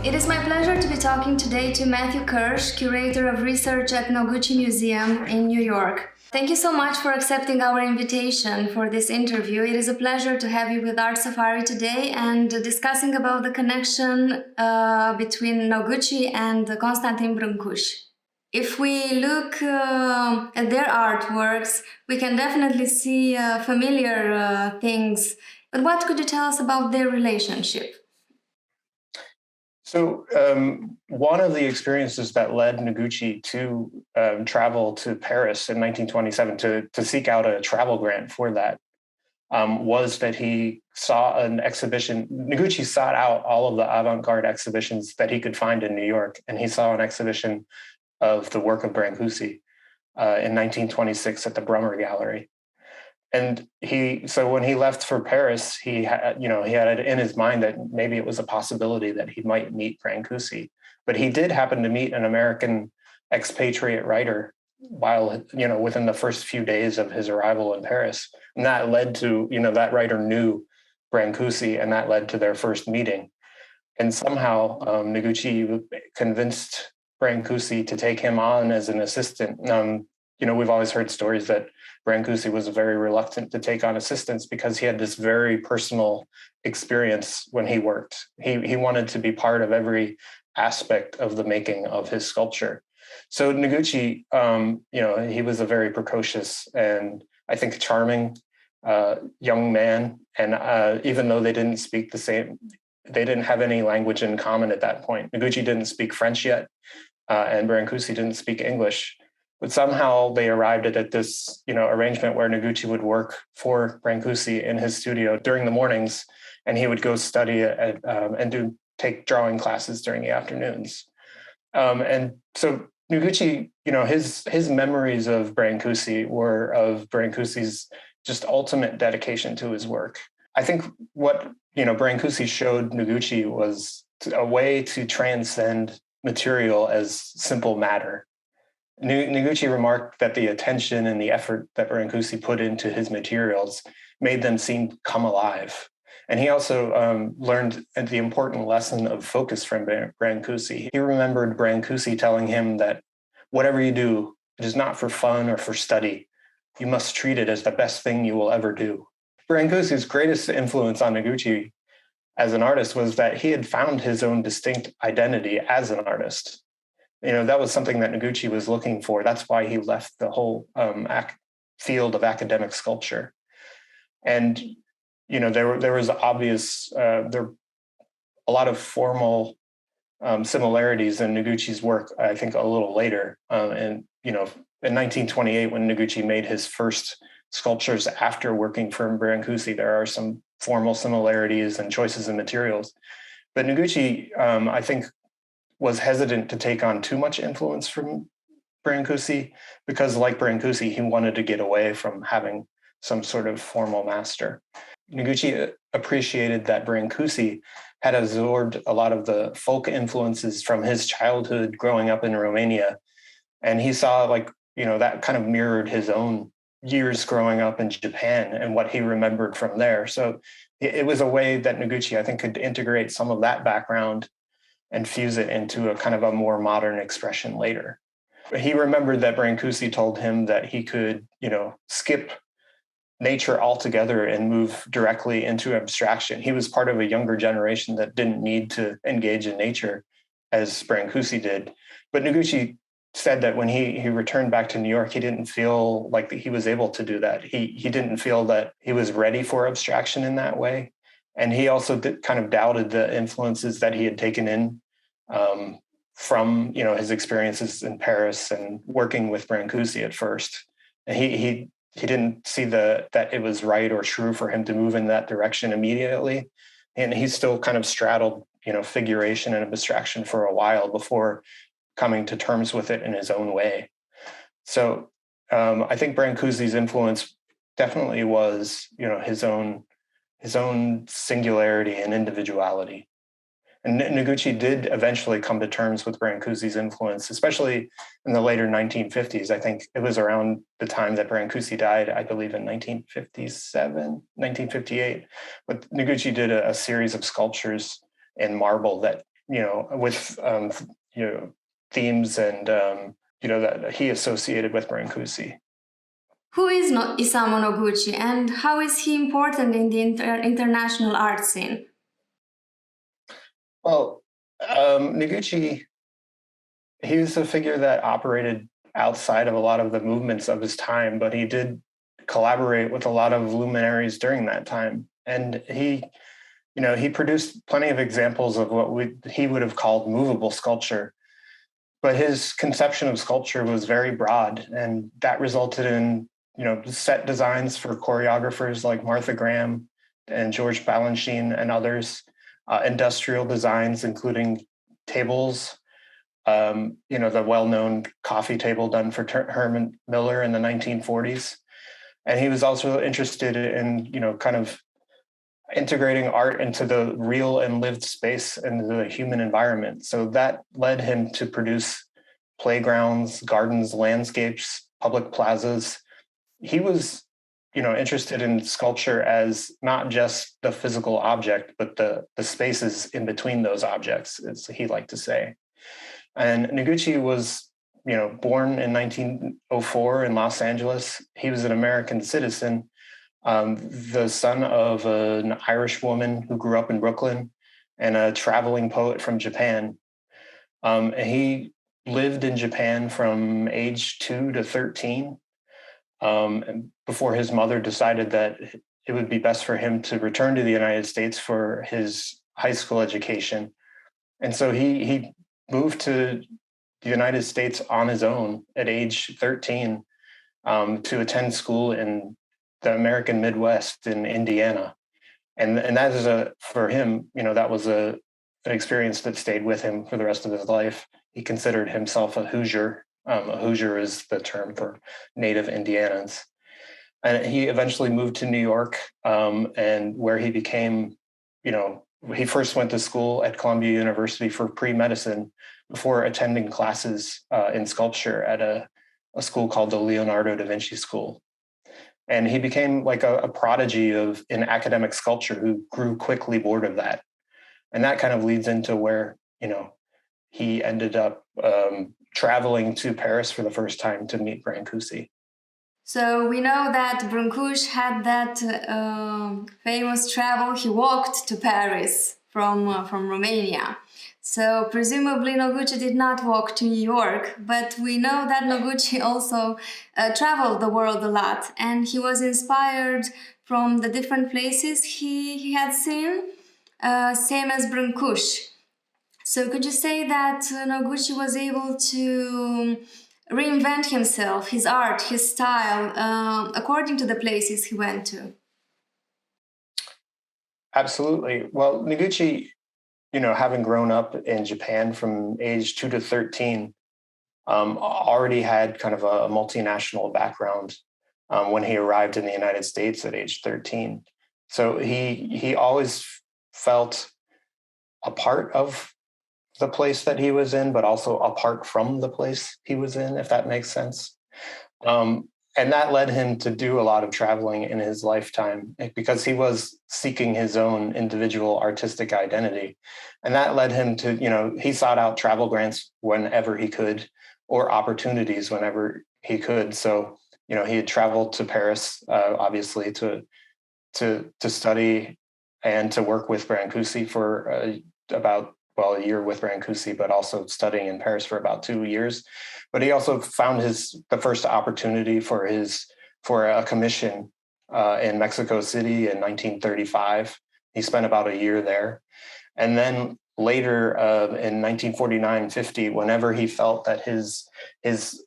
It is my pleasure to be talking today to Matthew Kirsch, Curator of Research at Noguchi Museum in New York. Thank you so much for accepting our invitation for this interview. It is a pleasure to have you with Art Safari today and discussing about the connection between Noguchi and Constantin Brâncuși. If we look at their artworks, we can definitely see familiar things. But what could you tell us about their relationship? So one of the experiences that led Noguchi to travel to Paris in 1927 to seek out a travel grant for that was that he saw an exhibition. Noguchi sought out all of the avant-garde exhibitions that he could find in New York, and he saw an exhibition of the work of Brancusi in 1926 at the Brummer Gallery. And so when he left for Paris, he had it in his mind that maybe it was a possibility that he might meet Brancusi. But he did happen to meet an American expatriate writer while, within the first few days of his arrival in Paris. And that led to, that writer knew Brancusi, and that led to their first meeting. And somehow Noguchi convinced Brancusi to take him on as an assistant. We've always heard stories that Brancusi was very reluctant to take on assistants because he had this very personal experience when he worked. He wanted to be part of every aspect of the making of his sculpture. So Noguchi, he was a very precocious and I think charming young man. And even though they didn't speak the same, they didn't have any language in common at that point. Noguchi didn't speak French yet, and Brancusi didn't speak English. But somehow they arrived at this, arrangement where Noguchi would work for Brancusi in his studio during the mornings, and he would go study and take drawing classes during the afternoons. And so Noguchi, his memories of Brancusi were of Brancusi's just ultimate dedication to his work. I think what Brancusi showed Noguchi was a way to transcend material as simple matter. Noguchi remarked that the attention and the effort that Brancusi put into his materials made them come alive. And he also learned the important lesson of focus from Brancusi. He remembered Brancusi telling him that whatever you do, it is not for fun or for study. You must treat it as the best thing you will ever do. Brancusi's greatest influence on Noguchi as an artist was that he had found his own distinct identity as an artist. That was something that Noguchi was looking for. That's why he left the whole field of academic sculpture. And, there was obvious, a lot of formal similarities in Noguchi's work, I think a little later. In 1928, when Noguchi made his first sculptures after working for Brancusi, there are some formal similarities and choices in materials. But Noguchi, I think, was hesitant to take on too much influence from Brancusi because, like Brancusi, he wanted to get away from having some sort of formal master. Noguchi appreciated that Brancusi had absorbed a lot of the folk influences from his childhood growing up in Romania. And he saw that kind of mirrored his own years growing up in Japan and what he remembered from there. So it was a way that Noguchi, I think, could integrate some of that background and fuse it into a kind of a more modern expression later. He remembered that Brancusi told him that he could, skip nature altogether and move directly into abstraction. He was part of a younger generation that didn't need to engage in nature as Brancusi did. But Noguchi said that when he returned back to New York, he didn't feel like he was able to do that. He didn't feel that he was ready for abstraction in that way. And he also kind of doubted the influences that he had taken in from his experiences in Paris and working with Brancusi at first. And he didn't see that it was right or true for him to move in that direction immediately. And he still kind of straddled figuration and abstraction for a while before coming to terms with it in his own way. So I think Brancusi's influence definitely was his own singularity and individuality. And Noguchi did eventually come to terms with Brancusi's influence, especially in the later 1950s. I think it was around the time that Brancusi died, I believe in 1958. But Noguchi did a series of sculptures in marble that with themes and that he associated with Brancusi. Who is Isamu Noguchi, and how is he important in the international art scene? Well, Noguchi, he was a figure that operated outside of a lot of the movements of his time, but he did collaborate with a lot of luminaries during that time. And he produced plenty of examples of what he would have called movable sculpture. But his conception of sculpture was very broad, and that resulted in set designs for choreographers like Martha Graham and George Balanchine and others, industrial designs including tables, the well-known coffee table done for Herman Miller in the 1940s. And he was also interested in kind of integrating art into the real and lived space and the human environment. So that led him to produce playgrounds, gardens, landscapes, public plazas. He was, interested in sculpture as not just the physical object, but the spaces in between those objects, as he liked to say. And Noguchi was, born in 1904 in Los Angeles. He was an American citizen, the son of an Irish woman who grew up in Brooklyn and a traveling poet from Japan. He lived in Japan from age 2 to 13, before his mother decided that it would be best for him to return to the United States for his high school education. And so he moved to the United States on his own at age 13, to attend school in the American Midwest in Indiana. And that is for him, that was an experience that stayed with him for the rest of his life. He considered himself a Hoosier. A Hoosier is the term for native Indianans. And he eventually moved to New York, and where he became, he first went to school at Columbia University for pre-medicine before attending classes in sculpture at a school called the Leonardo da Vinci School. And he became like a prodigy in academic sculpture who grew quickly bored of that. And that kind of leads into where, he ended up traveling to Paris for the first time to meet Brancusi. So we know that Brâncuși had that famous travel. He walked to Paris from Romania. So presumably Noguchi did not walk to New York, but we know that Noguchi also traveled the world a lot, and he was inspired from the different places he had seen, same as Brâncuși. So could you say that Noguchi was able to reinvent himself, his art, his style, according to the places he went to? Absolutely. Well, Noguchi, having grown up in Japan from age 2 to 13, already had kind of a multinational background when he arrived in the United States at age 13. So he always felt a part of the place that he was in, but also apart from the place he was in, if that makes sense. And that led him to do a lot of traveling in his lifetime because he was seeking his own individual artistic identity. And that led him to, he sought out travel grants whenever he could, or opportunities whenever he could. So, he had traveled to Paris, obviously, to study and to work with Brancusi for about a year with Brancusi, but also studying in Paris for about 2 years. But he also found the first opportunity for a commission in Mexico City in 1935. He spent about a year there. And then later in 1949-50, whenever he felt that his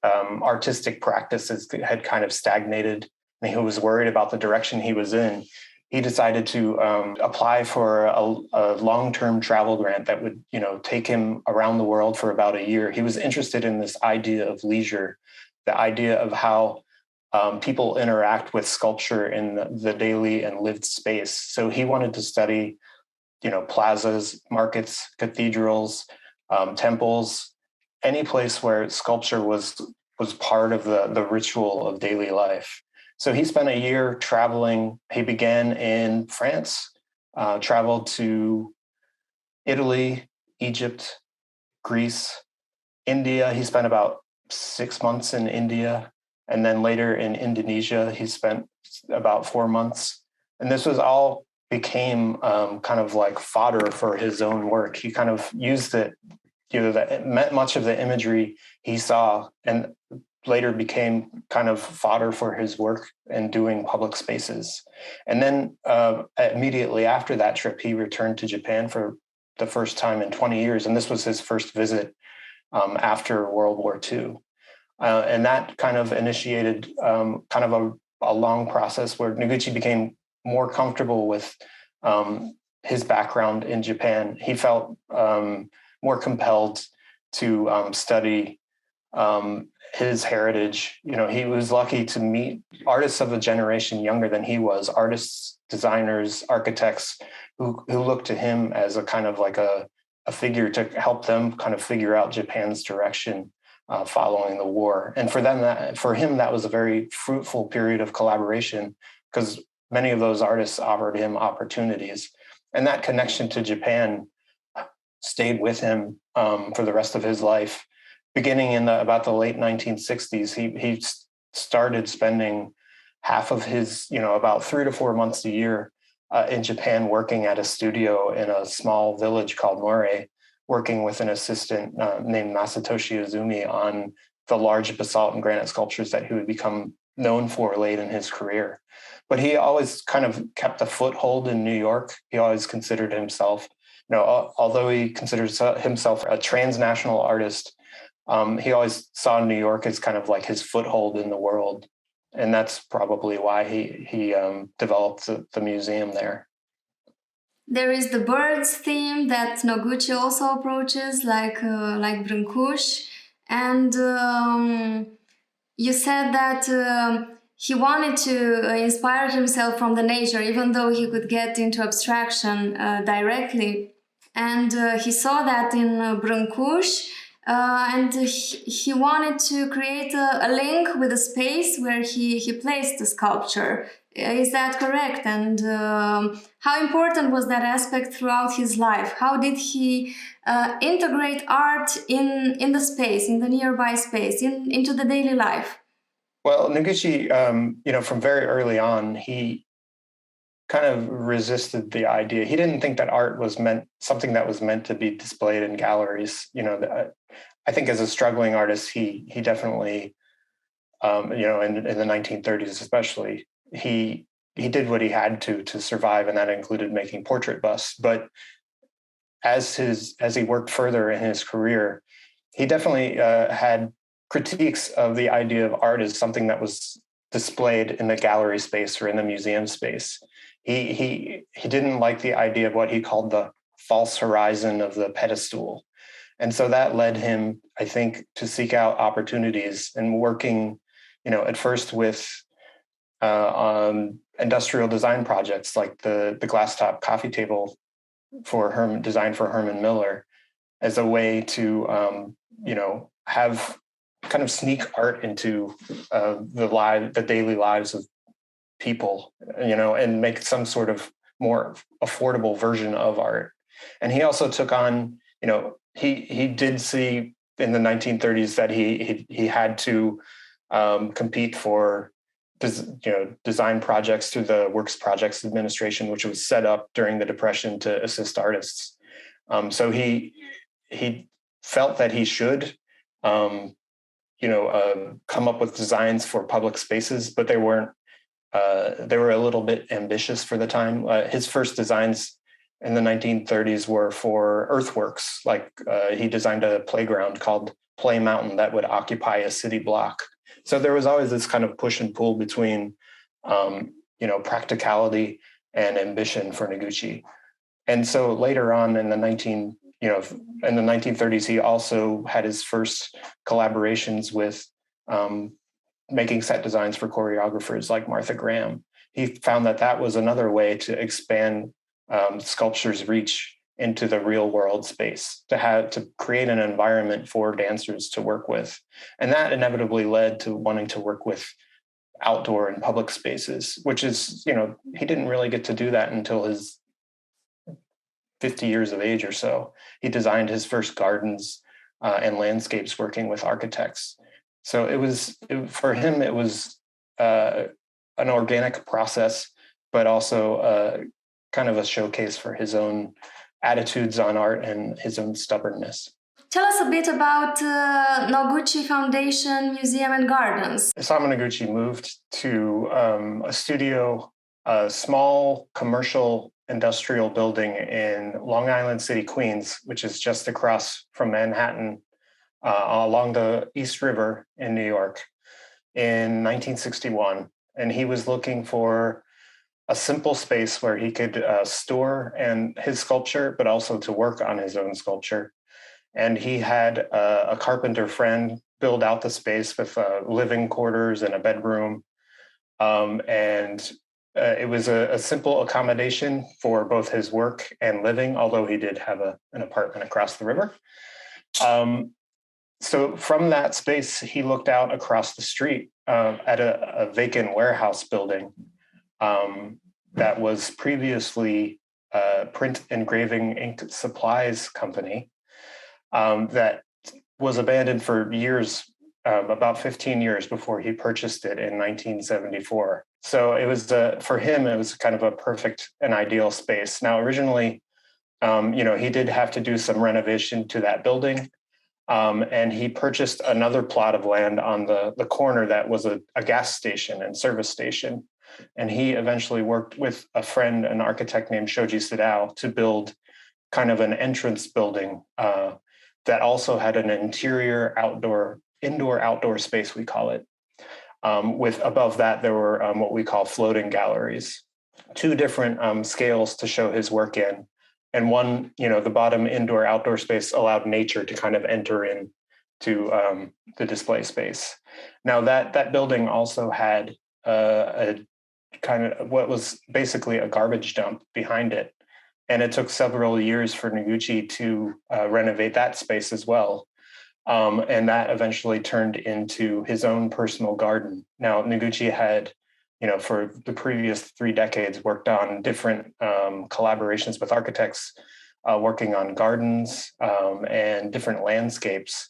artistic practices had kind of stagnated and he was worried about the direction he was in, he decided to apply for a long-term travel grant that would, take him around the world for about a year. He was interested in this idea of leisure, the idea of how people interact with sculpture in the daily and lived space. So he wanted to study, plazas, markets, cathedrals, temples, any place where sculpture was part of the ritual of daily life. So he spent a year traveling. He began in France, traveled to Italy, Egypt, Greece, India. He spent about 6 months in India. And then later in Indonesia, he spent about 4 months. And this was all became kind of like fodder for his own work. He kind of used it, much of the imagery he saw and later became kind of fodder for his work in doing public spaces. And then immediately after that trip, he returned to Japan for the first time in 20 years. And this was his first visit after World War II. And that kind of initiated kind of a long process where Noguchi became more comfortable with his background in Japan. He felt more compelled to study his heritage. He was lucky to meet artists of a generation younger than he was, artists, designers, architects who looked to him as a kind of like a figure to help them kind of figure out Japan's direction following the war. And for him, that was a very fruitful period of collaboration because many of those artists offered him opportunities. And that connection to Japan stayed with him for the rest of his life. Beginning in about the late 1960s, he started spending half of his, about 3 to 4 months a year in Japan, working at a studio in a small village called Morei, working with an assistant named Masatoshi Izumi on the large basalt and granite sculptures that he would become known for late in his career. But he always kind of kept a foothold in New York. He always considered himself, although he considers himself a transnational artist, he always saw New York as kind of like his foothold in the world. And that's probably why he developed the museum there. There is the birds theme that Noguchi also approaches, like Brâncuși. And you said that he wanted to inspire himself from the nature, even though he could get into abstraction directly. And he saw that in Brâncuși, and he wanted to create a link with a space where he placed the sculpture. Is that correct? And how important was that aspect throughout his life? How did he integrate art in the space, in the nearby space, into the daily life? Well, Noguchi, from very early on, he kind of resisted the idea. He didn't think that art was something that was meant to be displayed in galleries. I think as a struggling artist, he definitely, in the 1930s especially, he did what he had to survive, and that included making portrait busts. But as he worked further in his career, he definitely had critiques of the idea of art as something that was displayed in the gallery space or in the museum space. He didn't like the idea of what he called the false horizon of the pedestal. And so that led him, I think, to seek out opportunities and working, at first with industrial design projects like the glass top coffee table designed for Herman Miller as a way to, have kind of sneak art into the daily lives of people, and make some sort of more affordable version of art. And he also took on, he did see in the 1930s that he had to compete for design projects through the Works Projects Administration, which was set up during the Depression to assist artists. So he felt that he should come up with designs for public spaces, but they were a little bit ambitious for the time. His first designs in the 1930s were for earthworks. Like he designed a playground called Play Mountain that would occupy a city block. So there was always this kind of push and pull between, practicality and ambition for Noguchi. And so later on in the 1930s, he also had his first collaborations with making set designs for choreographers like Martha Graham. He found that was another way to expand sculpture's reach into the real world space, to create an environment for dancers to work with. And that inevitably led to wanting to work with outdoor and public spaces, which is, he didn't really get to do that until his 50 years of age or so. He designed his first gardens and landscapes working with architects. So for him, it was an organic process, but also kind of a showcase for his own attitudes on art and his own stubbornness. Tell us a bit about Noguchi Foundation Museum and Gardens. Isamu Noguchi moved to a studio, a small commercial industrial building in Long Island City, Queens, which is just across from Manhattan, along the East River in New York in 1961. And he was looking for a simple space where he could store his sculpture, but also to work on his own sculpture. And he had a carpenter friend build out the space with living quarters and a bedroom. It was a simple accommodation for both his work and living, although he did have an apartment across the river. So from that space, he looked out across the street at a vacant warehouse building that was previously a print engraving ink supplies company that was abandoned for years, about 15 years before he purchased it in 1974. So it was for him, it was kind of a perfect and ideal space. Now, originally, he did have to do some renovation to that building. And he purchased another plot of land on the corner that was a gas station and service station. And he eventually worked with a friend, an architect named Shoji Sadao, to build kind of an entrance building that also had an interior indoor-outdoor space, we call it. With above that, there were what we call floating galleries, two different scales to show his work in. And one, the bottom indoor-outdoor space allowed nature to kind of enter in to the display space. Now that building also had a kind of what was basically a garbage dump behind it. And it took several years for Noguchi to renovate that space as well. And that eventually turned into his own personal garden. Now, Noguchi had, for the previous 3 decades, worked on different collaborations with architects, working on gardens and different landscapes,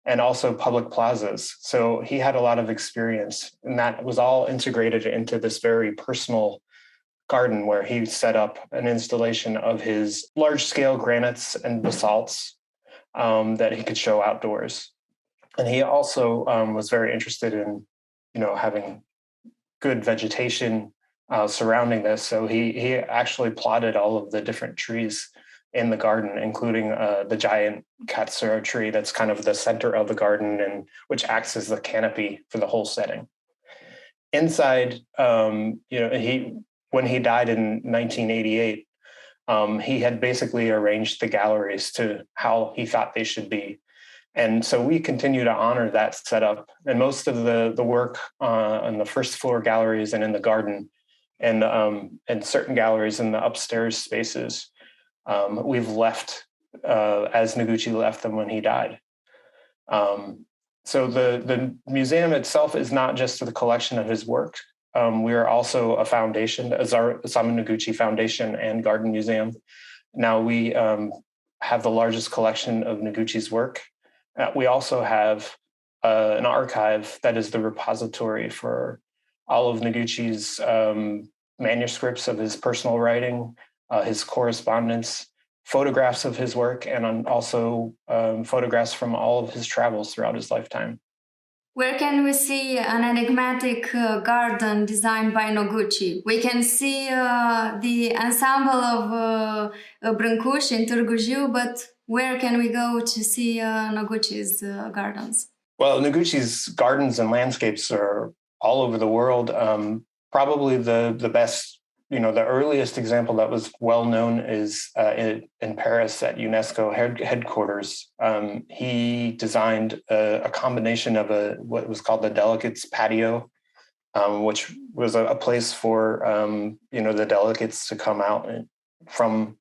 and also public plazas. So he had a lot of experience, and that was all integrated into this very personal garden where he set up an installation of his large-scale granites and basalts that he could show outdoors. And he also was very interested in, having good vegetation surrounding this. So he actually plotted all of the different trees in the garden, including the giant katsura tree that's kind of the center of the garden and which acts as the canopy for the whole setting. Inside, when he died in 1988, he had basically arranged the galleries to how he thought they should be. And so we continue to honor that setup. And most of the work on the first floor galleries and in the garden and certain galleries in the upstairs spaces, we've left as Noguchi left them when he died. So the museum itself is not just the collection of his work. We are also a foundation, Isamu Noguchi Foundation and Garden Museum. Now we have the largest collection of Noguchi's work. We also have an archive that is the repository for all of Noguchi's manuscripts of his personal writing, his correspondence, photographs of his work, and also photographs from all of his travels throughout his lifetime. Where can we see an enigmatic garden designed by Noguchi? We can see the ensemble of Brâncuși in Târgu Jiu, but where can we go to see Noguchi's gardens? Well, Noguchi's gardens and landscapes are all over the world. Probably the best, the earliest example that was well known is in Paris at UNESCO headquarters. He designed a combination of what was called the delegates patio, which was a place for the delegates to come out from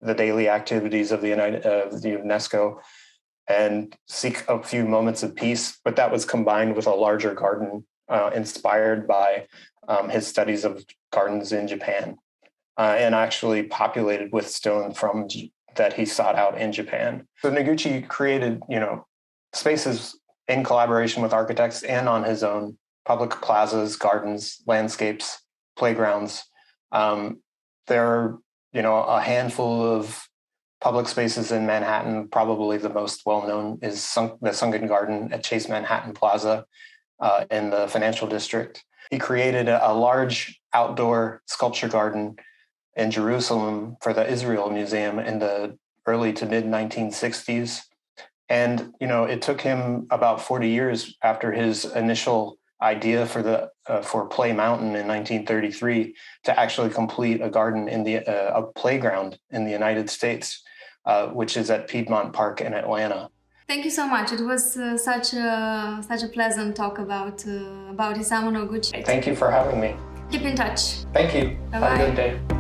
the daily activities of the UNESCO and seek a few moments of peace. But that was combined with a larger garden inspired by his studies of gardens in Japan. and actually populated with stone that he sought out in Japan. So Noguchi created, spaces in collaboration with architects and on his own, public plazas, gardens, landscapes, playgrounds. There are, a handful of public spaces in Manhattan. Probably the most well-known is the Sunken Garden at Chase Manhattan Plaza in the financial district. He created a large outdoor sculpture garden in Jerusalem for the Israel Museum in the early to mid 1960s. And, it took him about 40 years after his initial idea for Play Mountain in 1933 to actually complete a garden in a playground in the United States, which is at Piedmont Park in Atlanta. Thank you so much. It was such a pleasant talk about Isamu Noguchi. Thank you for having me. Keep in touch. Thank you. Bye-bye. Have a good day.